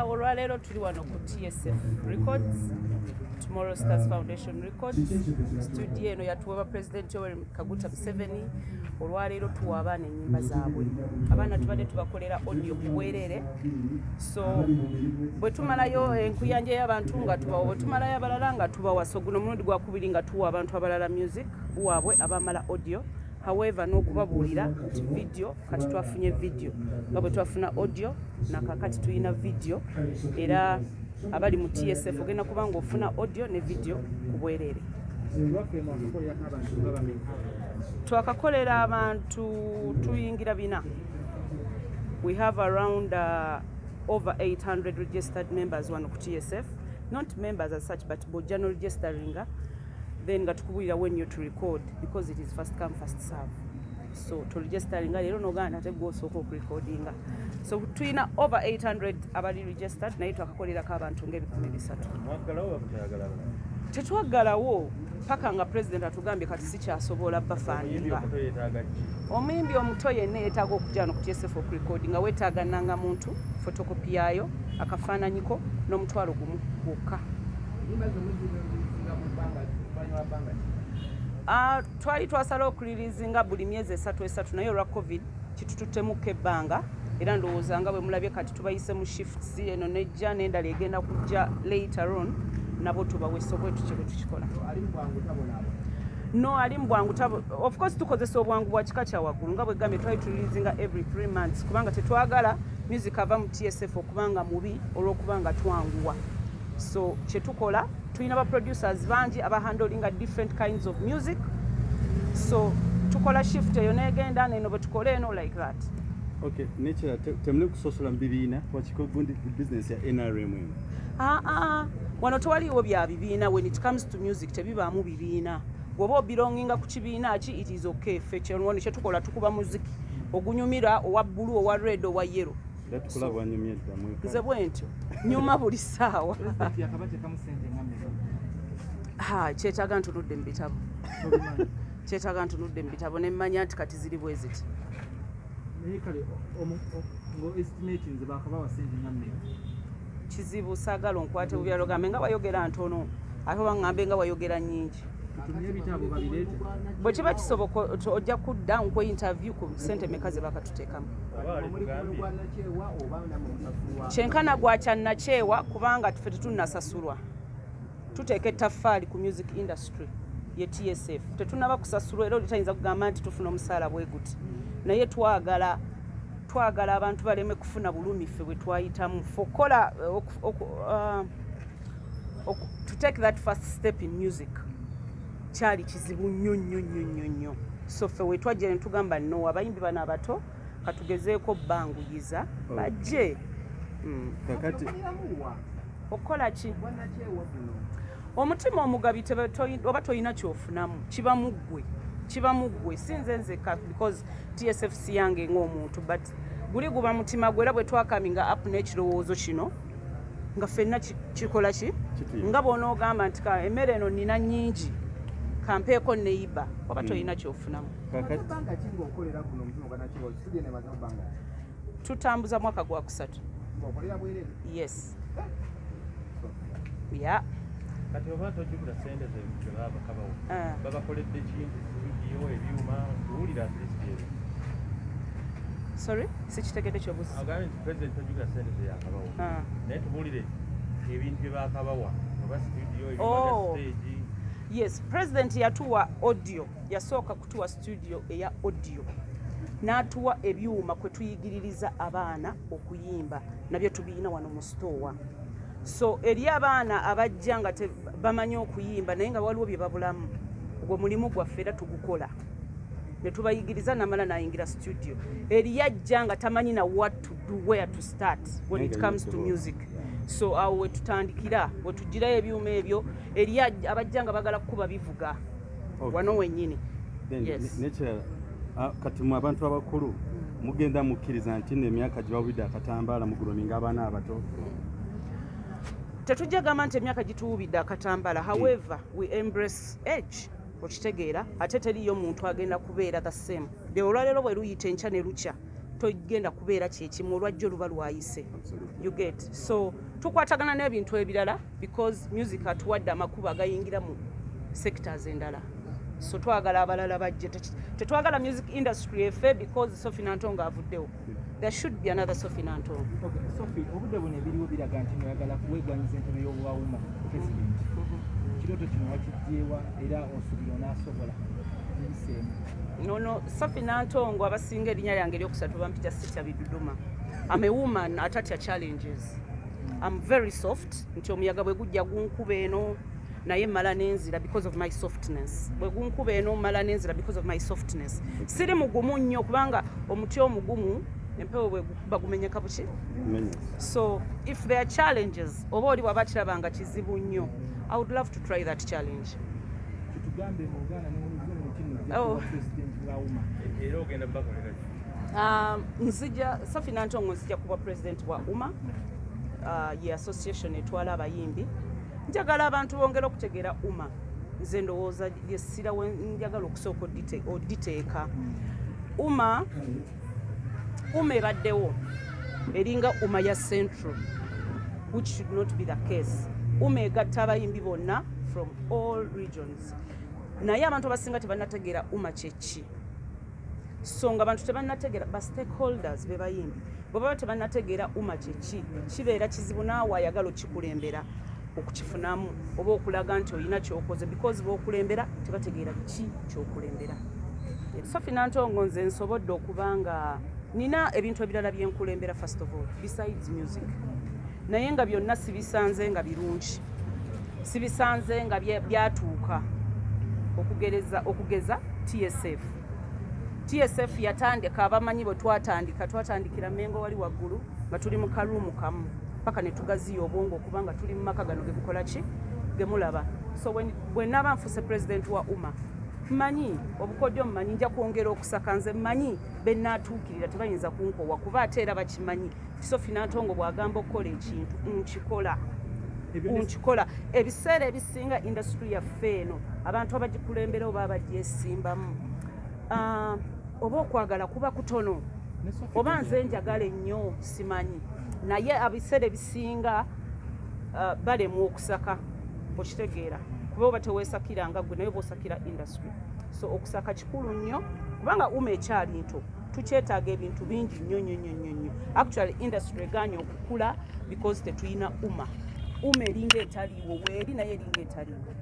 olwaleero tuli wano ku TSF Records, Tomorrow Stars Foundation Records. Studio eno yatuwa President Yoweri Kaguta Museveni. Olwaleero tuwa abaana ennyimba zaabwe. Abaana tubadde tubakolera audio kuweerere. So bwe tumalayo enkuyanja y'abantu nga tubawa, bwe tumalayo abalala nga tubawa. So guno mulundi gwakubiri nga tuwa abantu abalala music waabwe abamala audio. However, n'okubabuulira nti video kati twafunye video nga bwe twafuna audio nakakati tuyina video era abali mu TSF ogenda kuba ng'ofuna audio ne video ku bwereere. Twakakolera abantu tuyingira bina. We have around over 800 registered members wano ku TSF, not members as such but bojano registering. Then nga tukubulira when you to record because it is first come first serve. So to registering leero noganda ate gwosooka okurecordinga. So tuyina over 800 abali registered naye twakakolerako abantu nga300. Tetwaggalawo paka nga president atugambye kati sikyasobola bafandinga. Omuyimbi omuto yenna yeetaaga okujja no ku TSF okurecordinga weetaaga nanga muntu photocopy yayo akafaananyiko n'omutwalo gumu gwokka. Twali twasala okulirizinga buli myezi 3 naye olwa covid kitututtemu ebbanga era ndowooza nga bwe mulabye kati tubayise mu shifts eno nejja n'endala egenda kujja later on nabo tubawesa bwetu kye tukikola. No, ali mbwangu tabo. Of course tukozesa obwangu bwa kika kya waggulu nga bwe gambye twali tulirizinga every 3 months kubanga tetwagala music ava mu TSF okubanga mubi olw'okubanga twanguwa. So kye tukola tuyina ba producers bangi aba handling different kinds of music. So tukola shift eyo negenda neno bwe tukole eno like that. Okay, nature temule kusosola mbibiina wakiko gundi business ya NRM. Wano twaliwo bya bibiina when it comes to music tebibaamu bibiina. Bwoba obelonginga ku kibiina ki it is okay. Feature one kye tukola tukuba muziki ogunyumira owa blue owa red owa yellow. Nze bwentyo nyuma buli ssaawa. Kyetaaga ntunudde mu bitabo. Kyetaaga ntunudde mu bitabo ne mmanya nti kati ziri bwe ziti. Kizibu saagala onkwate bubyalo gambe nga wayogera ntono ate waŋŋambe nga wayogera nnyingi. Bwe kiba kisoboka ojja kudda nkwe interview ku ssente meka ze bakatuteekamu. Kyenkana gwa kyannakyewa kubanga ffe tetunnasasulwa. Tuteeka ettaffaali ku music industry ye TSF. Tetunnaba kusasulwa era olitayinza kugamba nti tufuna omusaala bwe guti. Naye twagala abantu baleme kufuna bulumi ffe bwe twayitamu. Fokola to take that first step in music. Kyali kizibu nnyo. So ffe we twajja ne tugamba no abayimbi bano abato katugezeeko banguyiza bajje. Kakati okola ki? Omutima omugabi oba toyina kyofunamu kiba muggwe sinze nzeka because TSF si yange ng'omuntu but guli guba mutima gwe era bwe twakaminga up n'ekirowoozo kino nga ffenna kikola ki nga bw'onoogamba nti emmere eno nina nnyingi kampeeko neiba oba toyina kyofunamu. Tutambuza mwaka gwa 3. Yes. Yeah. Kati oba tojjukira ssente ze baba babakoledde kintu studio ebyuma tuwulira at least. Sorry, sikitegedde kyobuzi. Agambye nti president tojjukira ssente ze yakabawo. Naye tubuulire ebintu bye bakabawa oba studio ebyuma stage. Yes, president yatuwa audio, yasooka kutuwa studio eya audio. N'atuwa ebyuma kwe tuyigiririza abaana okuyimba nabyo tubiina wano mu store. So eri abaana abajja nga bamanyi okuyimba naye nga waliwo bye babulamu. Ogwo mulimu gwaffe era tugukola. Ne tubayigiriza namala n'ayingira studio. Eri yajja nga tamanyi na what to do, where to start when it comes to music. So awo we tutandikira we tugirayo ebyuma ebyo eri abajja nga bagala kukuba bivuga wano wennyini. Yes. Kati mu abantu abakulu mugenda mukkiriza nti n'emyaka gye babudde akatambaala mu grooming abaana abato. Tetujja gamba nti emyaka gituwubidde akatambaala. However, we embrace age. Okitegeera ate teriyo muntu agenda kubeera the same. De olwaleero bwe luyita enkya ne lukya togenda kubeera kyekimu olwajjo luba lwayise. You get? So tukwatagana n'ebintu ebirala because music atuwadde amakubo agayingira mu sectors endala. So twagala abalala bajje. Tetwagala music industry efe because Sophie Nantongo avuddewo. There should be another Sophie Nantongo. Okay, Sophie, obudde buno ebiriwo biraga nti oyagala kuweegwanyiza entebe y'obwawuma president. Kirooto kino wakijjeewa era osuubira onaasobola ebiseemu. No, Sophie Nantongo abasinga erinnya lyange eryokusatu bampita Sitya Biduduma. I'm a woman atatya challenges. I'm very soft nti omuyaga bwe gujja gunkuba eno naye mala nenzira because of my softness. Bwe gunkuba eno mala nenzira because of my softness. Siri mugumu nnyo kubanga omuti omugumu empewo bwe bagumenyeka buki. So if there are challenges oba oli bw'aba kirabanga kizibu nnyo, I would love to try that challenge. Tugambe mu Uganda ne mu president bwawuma. Era ogenda bakolera ki? Nzija Sophie Nantongo nzija kuba president wa UMA. Ye association etwala abayimbi. Njagala abantu bongera okutegeera UMA. Nze ndowooza lyessira we njagala okusooka oditeeka. UMA ebaddewo eringa UMA ya Central, which should not be the case. UMA egatta abayimbi bonna from all regions. Naye abantu abasinga tebannategeera UMA kyeki. So nga abantu tebannategeera ba stakeholders be bayimbi. Bwe baba tebannategeera UMA kyeki, kibeera kizibu naawe ayagala okikulembera okukifunamu oba okulaga nti olina kyokoze because b'okulembera tebategeera ki kyokulembera. Sophie Nantongo nze nsobodde okubanga nina ebintu ebirala byenkulembera first of all besides music. Naye nga byonna sibisanze nga birungi. Sibisanze nga byatuuka okugeza TSF. TSF yatandika abamanyi bwe twatandikira Mengo wali waggulu nga tuli mu karuumu kamu paka ne tugaziya obwongo kubanga tuli mu maka gano gebukola ki gemulaba. So when naba nfuse president wa UMA mmanyi obukodyo mmanyi nja kwongera okusaka nze mmanyi bennaatuukirira tebayinza kunkowa kuba ate era bakimanyi Sophie Nantongo bw'agamba okukola ekintu nkikola. Ebiseera ebisinga industry yaffe eno abantu abagikulembera oba abagyesimbamu oba okwagala kuba kutono oba nze njagala ennyo simanyi naye abiseera ebisinga balemu okusaka okitegeera kuba oba teweesakiranga gwe naye bw'osakira industry. So okusaka kikulu nnyo kubanga UMA ekyali nto tukyetaaga ebintu bingi nnyo. Actually industry egaanye okukula because tetulina UMA. UMA eringa etaliiwo weeri naye eringa etaliiwo.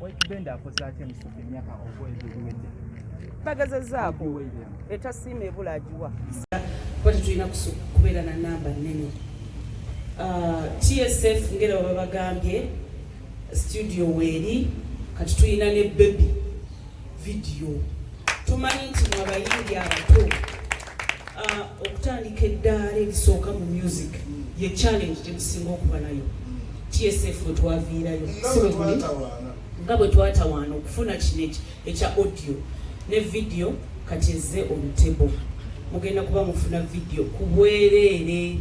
White Band akoze atya mu Sophie emyaka ogw'ebiwedde? Bagezezzaako etasiima ebula agiwa. Kuba tetulina kubeera na namba nnene. TSF ngera baba bagambye studio weeri kati tulina ne baby video. Tumanyi nti mu abayimbi abato okutandika eddaala erisooka mu music ye challenge gyetusinga okuba nayo. TSF we twaviirayo nga bwe twatawaana okufuna kino ekya audio ne video kati ezze olutebo. Mugenda kuba mufuna video ku bwereere.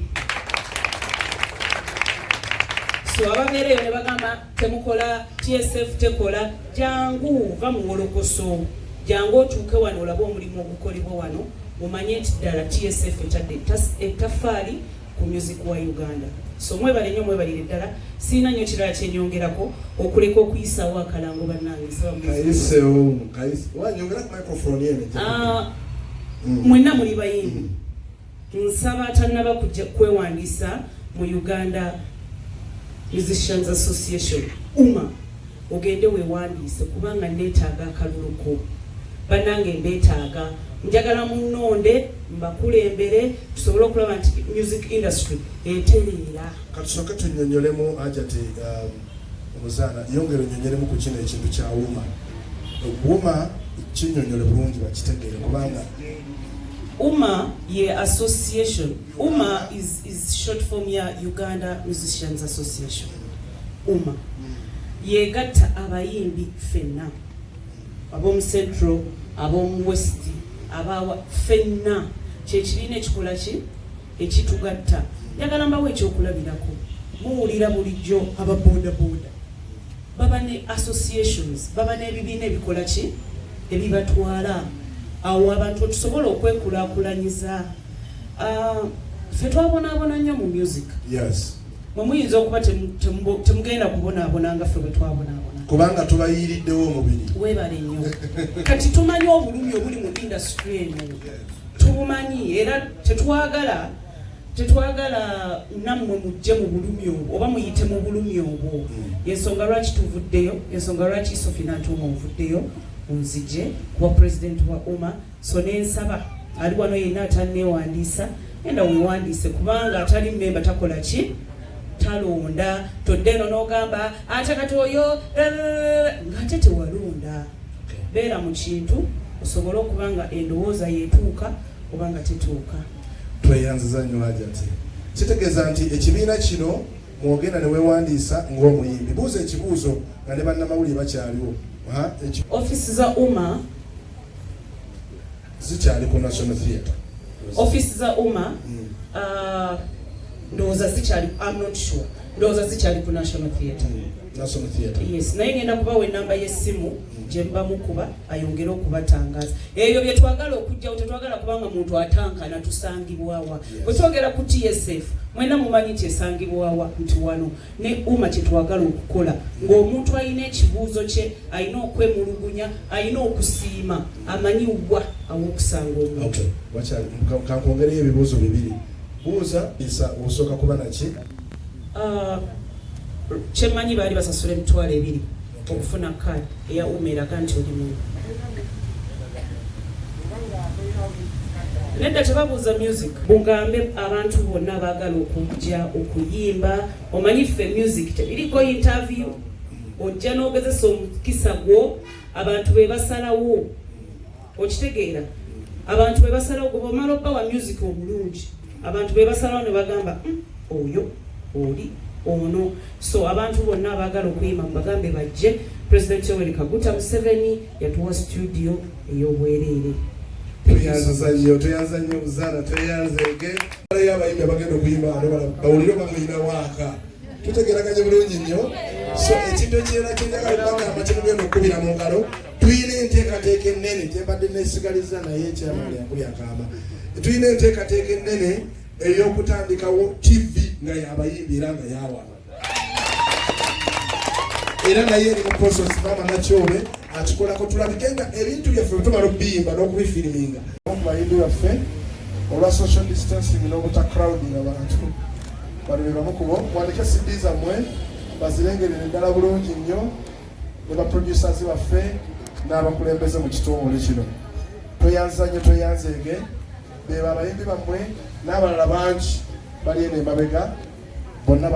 So ababeereyo ne bagamba temukola TSF tekola jangu va mu wolokoso jangu otuuke wano olabe omulimu ogukolebwa wano mumanye nti ddala TSF etadde ettafaali ku music wa Uganda. So mwebale nnyo mwebalire ddala siina nnyo kirala kyenyongerako okuleka okuyisaawo akalango bannange mwenna muli bayimbi nsaba atannaba kujja kwewandiisa mu Uganda Musicians Association UMA ogende wewandiise kubanga neetaaga akaluluko bannange mbeetaaga njagala munnonde mbakulembere tusobole okulaba nti music industry etereera. Katusooke tunnyonnyolemu Hajati Omuzaana yongera onnyonnyolemu ku kino ekintu kya UMA. UMA kinnyonnyole bulungi bakitegeere kubanga UMA ye association. UMA is short form ya Uganda Musicians Association. UMA yegatta abayimbi ffenna ab'omu Central ab'omu West abawa ffenna kyekibiina ekikola ki ekitugatta. Njagala mbawo ekyokulabirako muwulira bulijjo ababoodabooda baba ne associations baba n'ebibiina ebikola ki ebibatwala awo abantu tusobola okwekulaakulanyiza. Ffe twabonaabona nnyo mu music. Yes. Mwe muyinza okuba temugenda kubonaabona nga ffe bwe twabonaabona. Kubanga tubayiiriddewo omubiri. Weebale nnyo. Kati tumanyi obulumi obuli mu industry eno. Tubumanyi era tetwagala nammwe mujje mu bulumi obwo oba muyite mu bulumi obwo. Yensonga lwaki tuvuddeyo, yensonga lwaki Sophie Nantuuma ovuddeyo munzije kuba president wa UMA. So nensaba ali wano yenna atanneewandiisa enda weewandiise kubanga atali mmemba takola ki? Talonda. Todde eno n'ogamba ate kati oyo ng'ate tewalonda. Beera mu kintu osobole okuba nga endowooza yeetuuka oba nga tetuuka. Tweyanziza nnyo Hajati. Kitegeeza nti ekibiina kino mwogenda ne weewandiisa ng'omuyimbi. Buuza ekibuuzo nga ne bannamawulire bakyaliwo. Office za UMA zikyali ku National Theatre. Office za UMA ndowooza zikyali, I'm not sure. Ndowooza zikyali ku National Theatre. National Theatre. Yes, naye ngenda kubawa ennamba y'essimu gye mbamukuba ayongere okubatangaza. Ebyo bye twagala okujjawo, tetwagala kubanga muntu atankana tusangibwawa. Bwe twogera ku TSF mwena mumanyi kyesangibwawa nti wano ne UMA kye twagala okukola ng'omuntu alina ekibuuzo kye alina okwemulugunya alina okusiima amanyi wa aw'okusanga omuntu. Okay. Kankwongereyo ebibuuzo bibiri. Buuza osooka kuba naki? Kyemanyi baali basasula emitwalo 2 okufuna kaadi eya UMA eraga nti oli muntu. Nedda tebabuuza music. Bugambe abantu bonna baagala okujja okuyimba. Omanyi ffe music tebiriko interview. Ojja n'ogezesa omukisa gwo abantu be basalawo. Okitegeera? Abantu be basalawo gwe bamala obbawa music omulungi. Abantu be basalawo ne bagamba oyo oli ono. So abantu bonna abaagala okuyimba mubagambe bajje. President Yoweri Kaguta Museveni yatuwa studio ey'obwereere. Tuyanza nnyo Buzaana, tweyanzege. Abayimbi abagenda okuyimba bawulire bamuyina waaka. Tutegeraganye bulungi nnyo. So ekintu ekirala kyenjagala okubagamba kyemugenda okukubira mu ngalo, tuyina enteekateeka ennene gyembadde neesigaliza naye ekyamali akuli akaama. Tuyina enteekateeka ennene ey'okutandikawo TV nga y'abayimbi era nga yawana. Era naye eri mu process Maama Nakyobe akikolako tulabike nga ebintu byaffe tumala okubiyimba n'okubifiriminga. Okubayimbi baffe olwa social distancing n'obuta crowding abantu bano be bamu kubo mwandike CD zammwe bazirengerere ddala bulungi nnyo ne baproducers baffe n'abakulembeze mu kitongole kino. Tweyanza nnyo tweyanzeege beba abayimbi bammwe n'abalala bangi bali eno emabega bonna